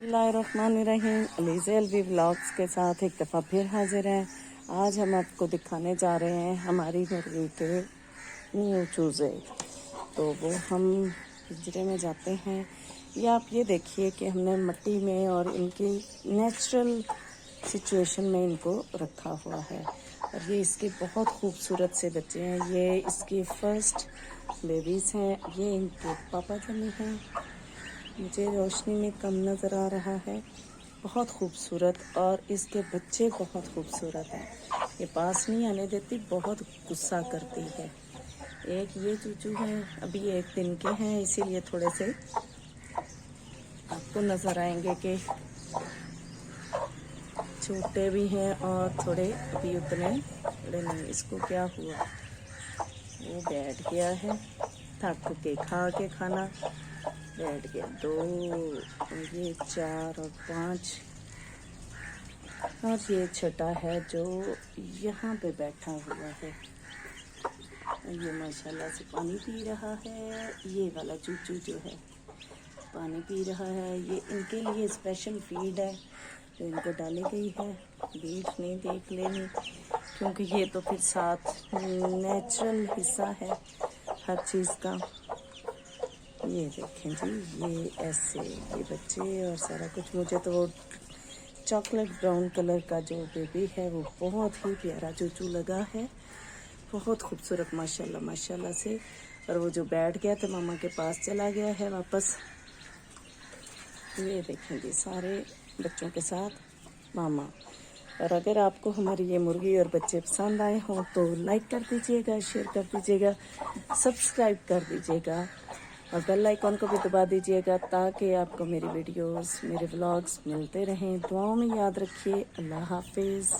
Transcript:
बिस्मिल्लाहिर्रहमानिर्रहीम। Aliza LV vlogs के साथ एक दफ़ा फिर हाजिर हैं। आज हम आपको दिखाने जा रहे हैं हमारी मुर्गी के न्यू चूज़े। तो वो हम पिंजरे में जाते हैं। या आप ये देखिए कि हमने मिट्टी में और इनकी नेचुरल सिचुएशन में इनको रखा हुआ है। और ये इसके बहुत खूबसूरत से बच्चे हैं। ये इसकी फर्स्ट बेबीज़ हैं। ये इनके पापा जमी हैं। मुझे रोशनी में कम नज़र आ रहा है। बहुत खूबसूरत, और इसके बच्चे बहुत खूबसूरत हैं। ये पास नहीं आने देती, बहुत गुस्सा करती है। एक ये चूचू है, अभी एक दिन के हैं, इसीलिए थोड़े से आपको नज़र आएंगे कि छोटे भी हैं और थोड़े अभी उतने बड़े नहीं। इसको क्या हुआ, वो बैठ गया है, थक के खा के खाना बैठ गया। 2, ये 4 और 5, और ये छठा है जो यहाँ पे बैठा हुआ है। ये माशाल्लाह से पानी पी रहा है। ये वाला चूचू जो है पानी पी रहा है। ये इनके लिए स्पेशल फीड है जो इनको डाली गई है। बीट नहीं देख लेनी, क्योंकि ये तो फिर साथ नेचुरल हिस्सा है हर चीज़ का। ये देखें जी, ये ऐसे ये बच्चे और सारा कुछ। मुझे तो वो चॉकलेट ब्राउन कलर का जो बेबी है वो बहुत ही प्यारा चूचू लगा है। बहुत खूबसूरत माशाल्लाह माशाल्लाह से। और वो जो बैठ गया था मामा के पास चला गया है वापस। ये देखें जी, सारे बच्चों के साथ मामा। और अगर आपको हमारी ये मुर्गी और बच्चे पसंद आए हों तो लाइक कर दीजिएगा, शेयर कर दीजिएगा, सब्सक्राइब कर दीजिएगा और बेल आइकॉन को भी दबा दीजिएगा, ताकि आपको मेरी वीडियोस, मेरे व्लॉग्स मिलते रहें। दुआओं में याद रखिए। अल्लाह हाफिज़।